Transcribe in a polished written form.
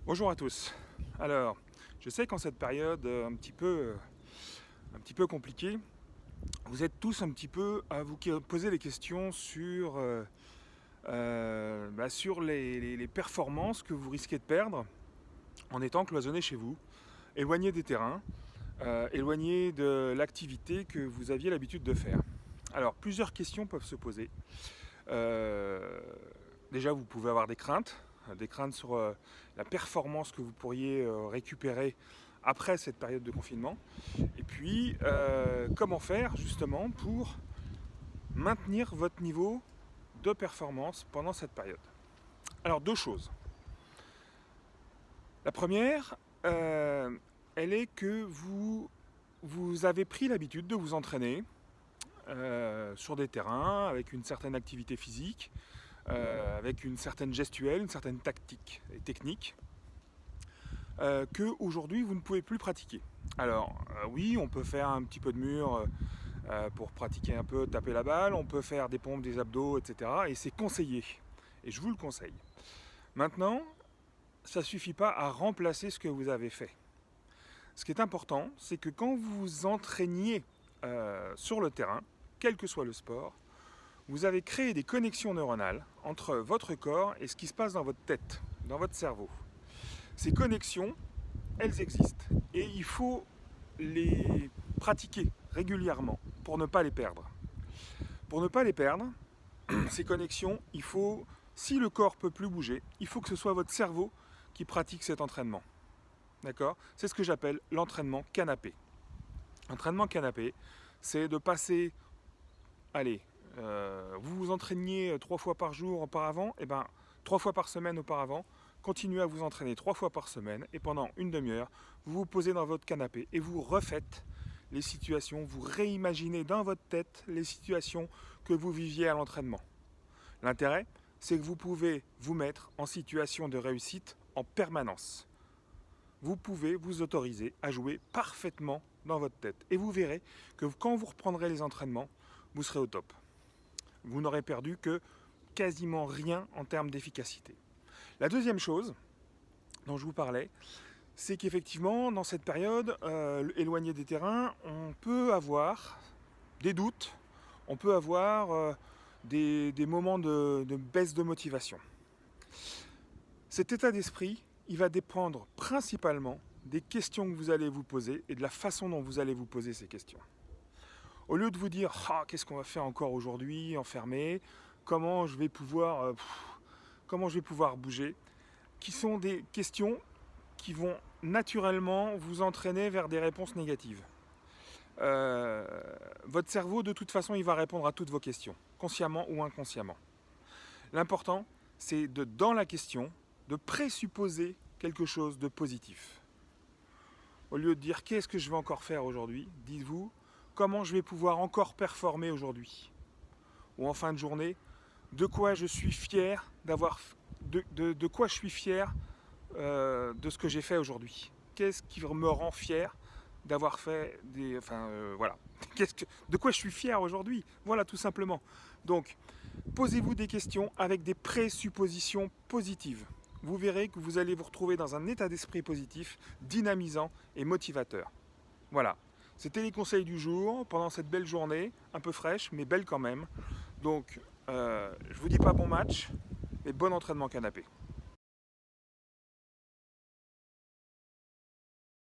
Bonjour à tous. Alors, je sais qu'en cette période un petit peu compliquée, vous êtes tous un petit peu à vous poser des questions sur les performances que vous risquez de perdre en étant cloisonné chez vous, éloigné des terrains, éloigné de l'activité que vous aviez l'habitude de faire. Alors, plusieurs questions peuvent se poser. Euh, Déjà, vous pouvez avoir des craintes sur la performance que vous pourriez récupérer après cette période de confinement. Et puis, comment faire justement pour maintenir votre niveau de performance pendant cette période. Alors, deux choses. La première, elle est que vous avez pris l'habitude de vous entraîner sur des terrains avec une certaine activité physique, avec une certaine gestuelle, une certaine tactique et technique, que aujourd'hui vous ne pouvez plus pratiquer. Alors oui, on peut faire un petit peu de mur pour pratiquer un peu, taper la balle, on peut faire des pompes, des abdos, etc. Et c'est conseillé. Et je vous le conseille. Maintenant, ça ne suffit pas à remplacer ce que vous avez fait. Ce qui est important, c'est que quand vous vous entraîniez sur le terrain, quel que soit le sport, vous avez créé des connexions neuronales entre votre corps et ce qui se passe dans votre tête, dans votre cerveau. Ces connexions, elles existent et il faut les pratiquer régulièrement pour ne pas les perdre. Pour ne pas les perdre, ces connexions, si le corps ne peut plus bouger, il faut que ce soit votre cerveau qui pratique cet entraînement. D'accord? C'est ce que j'appelle l'entraînement canapé. L'entraînement canapé, c'est de passer, allez, vous vous entraîniez 3 fois par jour auparavant, et bien 3 fois par semaine auparavant, continuez à vous entraîner 3 fois par semaine et pendant une demi-heure, vous vous posez dans votre canapé et vous refaites les situations, vous réimaginez dans votre tête les situations que vous viviez à l'entraînement. L'intérêt, c'est que vous pouvez vous mettre en situation de réussite en permanence. Vous pouvez vous autoriser à jouer parfaitement dans votre tête. Et vous verrez que quand vous reprendrez les entraînements, vous serez au top. Vous n'aurez perdu que quasiment rien en termes d'efficacité. La deuxième chose dont je vous parlais, c'est qu'effectivement, dans cette période, éloignée des terrains, on peut avoir des doutes, on peut avoir des moments de baisse de motivation. Cet état d'esprit, il va dépendre principalement des questions que vous allez vous poser et de la façon dont vous allez vous poser ces questions. Au lieu de vous dire qu'est-ce qu'on va faire encore aujourd'hui, enfermé, comment je vais pouvoir bouger, qui sont des questions qui vont naturellement vous entraîner vers des réponses négatives. Votre cerveau, de toute façon, il va répondre à toutes vos questions, consciemment ou inconsciemment. L'important, c'est dans la question, de présupposer quelque chose de positif. Au lieu de dire qu'est-ce que je vais encore faire aujourd'hui, dites-vous comment je vais pouvoir encore performer aujourd'hui. Ou en fin de journée, de quoi je suis fier de quoi je suis fier de ce que j'ai fait aujourd'hui. Qu'est-ce qui me rend fier d'avoir fait voilà. De quoi je suis fier aujourd'hui. Voilà, tout simplement. Donc, posez-vous des questions avec des présuppositions positives. Vous verrez que vous allez vous retrouver dans un état d'esprit positif, dynamisant et motivateur. Voilà. C'était les conseils du jour pendant cette belle journée, un peu fraîche, mais belle quand même. Donc, je vous dis pas bon match, mais bon entraînement canapé.